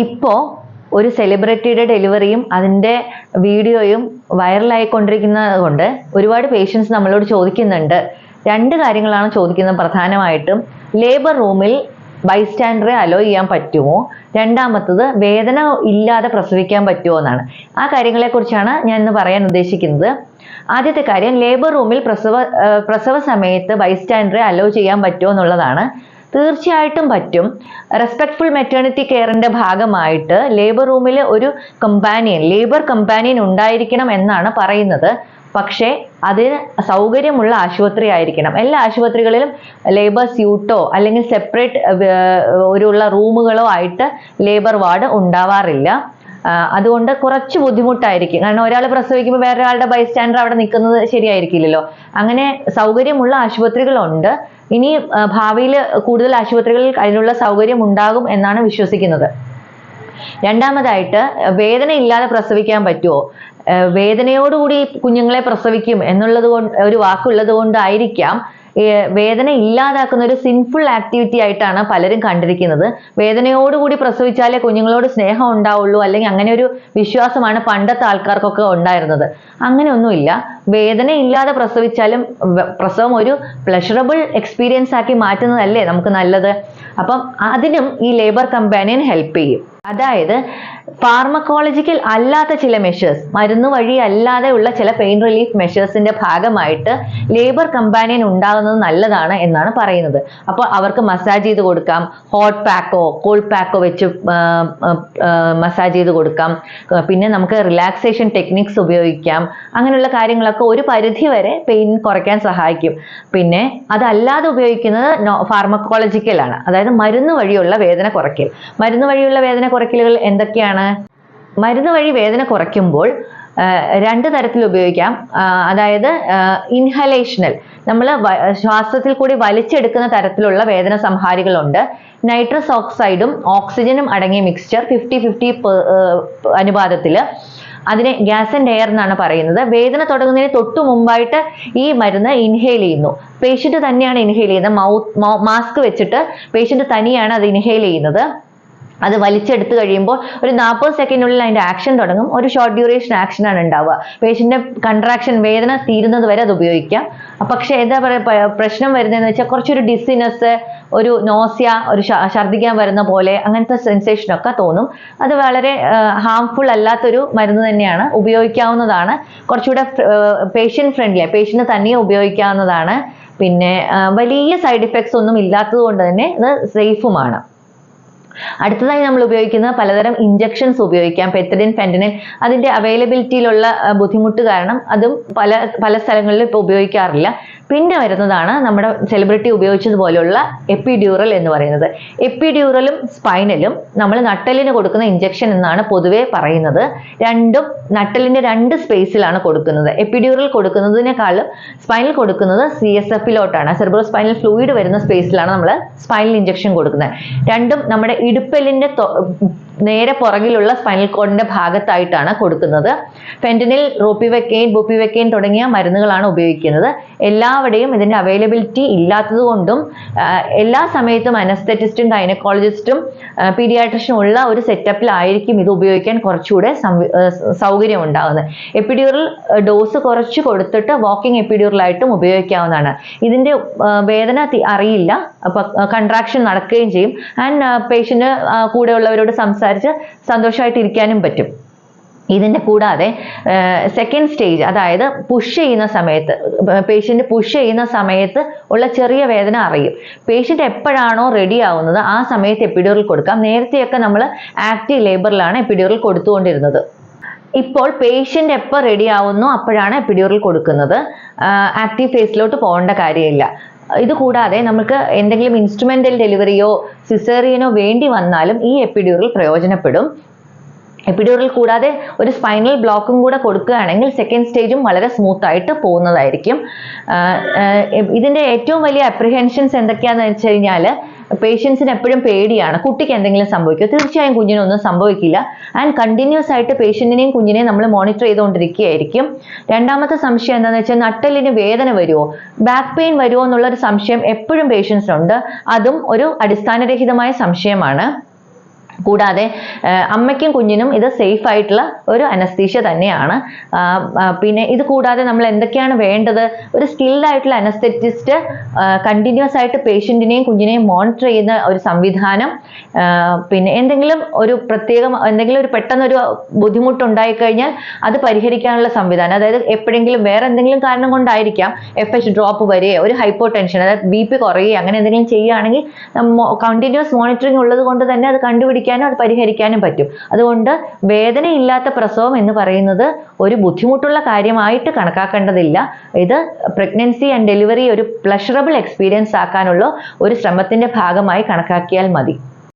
ഇപ്പോൾ ഒരു സെലിബ്രിറ്റിയുടെ ഡെലിവറിയും അതിൻ്റെ വീഡിയോയും വൈറലായിക്കൊണ്ടിരിക്കുന്നത് കൊണ്ട് ഒരുപാട് പേഷ്യൻസ് നമ്മളോട് ചോദിക്കുന്നുണ്ട്. രണ്ട് കാര്യങ്ങളാണ് ചോദിക്കുന്നത് പ്രധാനമായിട്ടും. ലേബർ റൂമിൽ ബൈസ്റ്റാൻഡറെ അലോ ചെയ്യാൻ പറ്റുമോ, രണ്ടാമത്തത് വേദന ഇല്ലാതെ പ്രസവിക്കാൻ പറ്റുമോ എന്നാണ്. ആ കാര്യങ്ങളെക്കുറിച്ചാണ് ഞാൻ ഇന്ന് പറയാൻ ഉദ്ദേശിക്കുന്നത്. ആദ്യത്തെ കാര്യം, ലേബർ റൂമിൽ പ്രസവ സമയത്ത് ബൈസ്റ്റാൻഡറെ അലോ ചെയ്യാൻ പറ്റുമോ എന്നുള്ളതാണ്. തീർച്ചയായിട്ടും പറ്റും. റെസ്പെക്ട്ഫുൾ മെറ്റേണിറ്റി കെയറിന്റെ ഭാഗമായിട്ട് ലേബർ റൂമിൽ ഒരു ലേബർ കമ്പാനിയൻ ഉണ്ടായിരിക്കണം എന്നാണ് പറയുന്നത്. പക്ഷേ അതിന് സൗകര്യമുള്ള ആശുപത്രി ആയിരിക്കണം. എല്ലാ ആശുപത്രികളിലും ലേബർ സ്യൂട്ടോ അല്ലെങ്കിൽ സെപ്പറേറ്റ് ഉള്ള റൂമുകളോ ആയിട്ട് ലേബർ വാർഡ് ഉണ്ടാവാറില്ല. അതുകൊണ്ട് കുറച്ച് ബുദ്ധിമുട്ടായിരിക്കും. കാരണം ഒരാൾ പ്രസവിക്കുമ്പോൾ വേറൊരാളുടെ ബൈസ്റ്റാൻഡർ അവിടെ നിൽക്കുന്നത് ശരിയായിരിക്കില്ലല്ലോ. അങ്ങനെ സൗകര്യമുള്ള ആശുപത്രികളുണ്ട്. ഇനി ഭാവിയിൽ കൂടുതൽ ആശുപത്രികളിൽ അതിനുള്ള സൗകര്യം ഉണ്ടാകും എന്നാണ് വിശ്വസിക്കുന്നത്. രണ്ടാമതായിട്ട്, വേദന ഇല്ലാതെ പ്രസവിക്കാൻ പറ്റുമോ? വേദനയോടുകൂടി കുഞ്ഞുങ്ങളെ പ്രസവിക്കും എന്നുള്ളത് കൊണ്ട്, ഒരു വാക്കുള്ളത് കൊണ്ടായിരിക്കാം വേദന ഇല്ലാതാക്കുന്ന ഒരു സിൻഫുൾ ആക്ടിവിറ്റി ആയിട്ടാണ് പലരും കണ്ടിരിക്കുന്നത്. വേദനയോടുകൂടി പ്രസവിച്ചാലേ കുഞ്ഞുങ്ങളോട് സ്നേഹം ഉണ്ടാവുള്ളൂ, അല്ലെങ്കിൽ അങ്ങനെ ഒരു വിശ്വാസമാണ് പണ്ടത്തെ ആൾക്കാർക്കൊക്കെ ഉണ്ടായിരുന്നത്. അങ്ങനെയൊന്നുമില്ല. വേദന ഇല്ലാതെ പ്രസവിച്ചാലും പ്രസവം ഒരു പ്ലഷറബിൾ എക്സ്പീരിയൻസ് ആക്കി മാറ്റുന്നതല്ലേ നമുക്ക് നല്ലത്. അപ്പം അതിനും ഈ ലേബർ കമ്പാനിയൻ ഹെൽപ്പ് ചെയ്യും. അതായത് ഫാർമക്കോളജിക്കൽ അല്ലാത്ത ചില മെഷേഴ്സ്, മരുന്ന് വഴി അല്ലാതെ ഉള്ള ചില പെയിൻ റിലീഫ് മെഷേഴ്സിന്റെ ഭാഗമായിട്ട് ലേബർ കമ്പാനിയൻ ഉണ്ടാകുന്നത് നല്ലതാണ് എന്നാണ് പറയുന്നത്. അപ്പോൾ അവർക്ക് മസാജ് ചെയ്ത് കൊടുക്കാം, ഹോട്ട് പാക്കോ കോൾഡ് പാക്കോ വെച്ച് മസാജ് ചെയ്ത് കൊടുക്കാം. പിന്നെ നമുക്ക് റിലാക്സേഷൻ ടെക്നിക്സ് ഉപയോഗിക്കാം. അങ്ങനെയുള്ള കാര്യങ്ങളൊക്കെ ഒരു പരിധി വരെ പെയിൻ കുറയ്ക്കാൻ സഹായിക്കും. പിന്നെ അതല്ലാതെ ഉപയോഗിക്കുന്നത് ഫാർമക്കോളജിക്കൽ ആണ്, അതായത് മരുന്ന് വഴിയുള്ള വേദന കുറയ്ക്കൽ. മരുന്ന് വഴിയുള്ള വേദന കുറയ്ക്കലുകൾ എന്തൊക്കെയാണ്? മരുന്ന് വഴി വേദന കുറയ്ക്കുമ്പോൾ രണ്ട് തരത്തിൽ ഉപയോഗിക്കാം. അതായത് ഇൻഹലേഷണൽ, നമ്മൾ ശ്വാസത്തിൽ കൂടി വലിച്ചെടുക്കുന്ന തരത്തിലുള്ള വേദന സംഹാരികളുണ്ട്. നൈട്രസ് ഓക്സൈഡും ഓക്സിജനും അടങ്ങിയ മിക്സ്ചർ 50-50 അനുപാതത്തിൽ, അതിനെ ഗ്യാസ് ആൻഡ് എയർ എന്നാണ് പറയുന്നത്. വേദന തുടങ്ങുന്നതിന് തൊട്ടു മുമ്പായിട്ട് ഈ മരുന്ന് ഇൻഹെയിൽ ചെയ്യുന്നു. പേഷ്യന്റ് തന്നെയാണ് ഇൻഹെയിൽ ചെയ്യുന്നത്. മാസ്ക് വെച്ചിട്ട് പേഷ്യന്റ് തനിയാണ് അത് ഇൻഹെയിൽ ചെയ്യുന്നത്. അത് വലിച്ചെടുത്ത് കഴിയുമ്പോൾ ഒരു 40 സെക്കൻഡിനുള്ളിൽ അതിന്റെ ആക്ഷൻ തുടങ്ങും. ഒരു ഷോർട്ട് ഡ്യൂറേഷൻ ആക്ഷനാണ് ഉണ്ടാവുക. പേഷ്യന്റിന്റെ കൺട്രാക്ഷൻ, വേദന തീരുന്നത് വരെ അത് ഉപയോഗിക്കാം. പക്ഷെ എന്താ പറയുക, പ്രശ്നം വരുന്നതെന്ന് വെച്ചാൽ കുറച്ചൊരു ഡിസിനെസ്, ഒരു നോസിയ, ഒരു ഛർദ്ദിക്കാൻ വരുന്ന പോലെ അങ്ങനത്തെ സെൻസേഷനൊക്കെ തോന്നും. അത് വളരെ ഹാംഫുൾ അല്ലാത്തൊരു മരുന്ന് തന്നെയാണ്, ഉപയോഗിക്കാവുന്നതാണ്. കുറച്ചുകൂടെ പേഷ്യന്റ് ഫ്രണ്ട്ലി, പേഷ്യന്റ് തന്നെ ഉപയോഗിക്കാവുന്നതാണ്. പിന്നെ വലിയ സൈഡ് ഇഫക്ട്സ് ഒന്നും ഇല്ലാത്തത് കൊണ്ട് തന്നെ ഇത് സേഫുമാണ്. അടുത്തതായി നമ്മൾ ഉപയോഗിക്കുന്നത് പലതരം ഇഞ്ചക്ഷൻസ് ഉപയോഗിക്കാം. പെത്തഡിൻ, ഫെന്റനിൽ, അതിന്റെ അവൈലബിലിറ്റിയിലുള്ള ബുദ്ധിമുട്ട് കാരണം അതും പല സ്ഥലങ്ങളിലും ഇപ്പോൾ ഉപയോഗിക്കാറില്ല. പിന്നെ വരുന്നതാണ് നമ്മുടെ സെലിബ്രിറ്റി ഉപയോഗിച്ചതുപോലെയുള്ള എപ്പിഡ്യൂറൽ എന്ന് പറയുന്നത്. എപ്പിഡ്യൂറലും സ്പൈനലും നമ്മൾ നട്ടലിന് കൊടുക്കുന്ന ഇഞ്ചക്ഷൻ എന്നാണ് പൊതുവെ പറയുന്നത്. രണ്ടും നട്ടലിന്റെ 2 സ്പേസിലാണ് കൊടുക്കുന്നത്. എപ്പിഡ്യൂറൽ കൊടുക്കുന്നതിനേക്കാളും സ്പൈനൽ കൊടുക്കുന്നത് CSF-ലോട്ടാണ്, സെറിബ്രോ സ്പൈനൽ ഫ്ലൂയിഡ് വരുന്ന സ്പേസിലാണ് നമ്മൾ സ്പൈനൽ ഇഞ്ചക്ഷൻ കൊടുക്കുന്നത്. രണ്ടും നമ്മുടെ ഇടുപ്പലിന്റെ നേരെ പുറകിലുള്ള സ്പൈനൽ കോഡിന്റെ ഭാഗത്തായിട്ടാണ് കൊടുക്കുന്നത്. ഫെന്റനിൽ, റോപ്പിവെക്കൈൻ, ബുപ്പിവെക്കൈൻ തുടങ്ങിയ മരുന്നുകളാണ് ഉപയോഗിക്കുന്നത്. എല്ലാവിടെയും ഇതിന്റെ അവൈലബിലിറ്റി ഇല്ലാത്തത് കൊണ്ടും എല്ലാ സമയത്തും അനസ്തെറ്റിസ്റ്റും ഗൈനക്കോളജിസ്റ്റും പീഡിയാട്രിഷ്യനും ഉള്ള ഒരു സെറ്റപ്പിലായിരിക്കും ഇത് ഉപയോഗിക്കാൻ കുറച്ചുകൂടെ സൗകര്യം ഉണ്ടാകുന്നത്. എപ്പിഡ്യൂറൽ ഡോസ് കുറച്ച് കൊടുത്തിട്ട് വാക്കിംഗ് എപ്പിഡ്യൂറലായിട്ടും ഉപയോഗിക്കാവുന്നതാണ്. ഇതിന്റെ വേദന അറിയില്ല, അപ്പൊ കൺട്രാക്ഷൻ നടക്കുകയും ചെയ്യും. ആൻഡ് പേഷ്യന്റ് കൂടെയുള്ളവരോട് സംസാരിച്ച് സന്തോഷമായിട്ട് ഇരിക്കാനും പറ്റും. ഇതിന്റെ കൂടാതെ സെക്കൻഡ് സ്റ്റേജ്, അതായത് പുഷ് ചെയ്യുന്ന സമയത്ത്, പേഷ്യന്റ് പുഷ് ചെയ്യുന്ന സമയത്ത് ഉള്ള ചെറിയ വേദന അറിയും. പേഷ്യന്റ് എപ്പോഴാണോ റെഡി ആവുന്നത് ആ സമയത്ത് എപ്പിഡ്യൂറൽ കൊടുക്കാം. നേരത്തെയൊക്കെ നമ്മൾ ആക്റ്റീവ് ലേബറിലാണ് എപ്പിഡ്യൂറൽ കൊടുത്തുകൊണ്ടിരുന്നത്. ഇപ്പോൾ പേഷ്യന്റ് എപ്പോൾ റെഡി ആവുന്നു അപ്പോഴാണ് എപ്പിഡ്യൂറൽ കൊടുക്കുന്നത്. ആക്റ്റീവ് ഫേസിലോട്ട് പോകേണ്ട കാര്യമില്ല. ഇത് കൂടാതെ നമുക്ക് എന്തെങ്കിലും ഇൻസ്ട്രുമെന്റൽ ഡെലിവറിയോ സിസേറിയനോ വേണ്ടി വന്നാലും ഈ എപ്പിഡ്യൂറൽ പ്രയോജനപ്പെടും. എപ്പിഡ്യൂറൽ കൂടാതെ ഒരു സ്പൈനൽ ബ്ലോക്കും കൂടെ കൊടുക്കുകയാണെങ്കിൽ സെക്കൻഡ് സ്റ്റേജും വളരെ സ്മൂത്ത് ആയിട്ട് പോകുന്നതായിരിക്കും. ഇതിന്റെ ഏറ്റവും വലിയ അപ്രിഹെൻഷൻസ് എന്തൊക്കെയാണെന്ന് വെച്ച് കഴിഞ്ഞാൽ, പേഷ്യൻസിന് എപ്പോഴും പേടിയാണ്, കുട്ടിക്ക് എന്തെങ്കിലും സംഭവിക്കും. തീർച്ചയായും കുഞ്ഞിനൊന്നും സംഭവിക്കില്ല. ആൻഡ് കണ്ടിന്യൂസ് ആയിട്ട് പേഷ്യന്റിനെയും കുഞ്ഞിനെയും നമ്മൾ മോണിറ്റർ ചെയ്തുകൊണ്ടിരിക്കുകയായിരിക്കും. രണ്ടാമത്തെ സംശയം എന്താണെന്ന് വെച്ചാൽ, നട്ടലിന് വേദന വരുമോ, ബാക്ക് പെയിൻ വരുമോ എന്നുള്ളൊരു സംശയം എപ്പോഴും പേഷ്യൻസിനുണ്ട്. അതും ഒരു അടിസ്ഥാനരഹിതമായ സംശയമാണ്. കൂടാതെ അമ്മയ്ക്കും കുഞ്ഞിനും ഇത് സേഫ് ആയിട്ടുള്ള ഒരു അനസ്തീഷ്യ തന്നെയാണ്. പിന്നെ ഇത് കൂടാതെ നമ്മൾ എന്തൊക്കെയാണ് വേണ്ടത്? ഒരു സ്കിൽഡ് ആയിട്ടുള്ള അനസ്തെറ്റിസ്റ്റ് കണ്ടിന്യൂസ് ആയിട്ട് പേഷ്യന്റിനെയും കുഞ്ഞിനെയും മോണിറ്റർ ചെയ്യുന്ന ഒരു സംവിധാനം, പിന്നെ എന്തെങ്കിലും ഒരു പെട്ടെന്നൊരു ബുദ്ധിമുട്ടുണ്ടായി കഴിഞ്ഞാൽ അത് പരിഹരിക്കാനുള്ള സംവിധാനം, അതായത് എപ്പോഴെങ്കിലും വേറെ എന്തെങ്കിലും കാരണം കൊണ്ടായിരിക്കാം FH ഡ്രോപ്പ് വരികയോ ഒരു ഹൈപ്പോ ടെൻഷൻ, അതായത് BP കുറയുകയോ അങ്ങനെ എന്തെങ്കിലും ചെയ്യുകയാണെങ്കിൽ കണ്ടിന്യൂസ് മോണിറ്ററിംഗ് ഉള്ളത് കൊണ്ട് തന്നെ അത് കണ്ടുപിടിക്കാനും അത് പരിഹരിക്കാനും പറ്റും. അതുകൊണ്ട് വേദനയില്ലാത്ത പ്രസവം എന്ന് പറയുന്നത് ഒരു ബുദ്ധിമുട്ടുള്ള കാര്യമായിട്ട് കണക്കാക്കേണ്ടതില്ല. ഇത് പ്രഗ്നൻസി ആൻഡ് ഡെലിവറി ഒരു പ്ലഷറബിൾ എക്സ്പീരിയൻസ് ആക്കാനുള്ള ഒരു ശ്രമത്തിന്റെ ഭാഗമായി കണക്കാക്കിയാൽ മതി.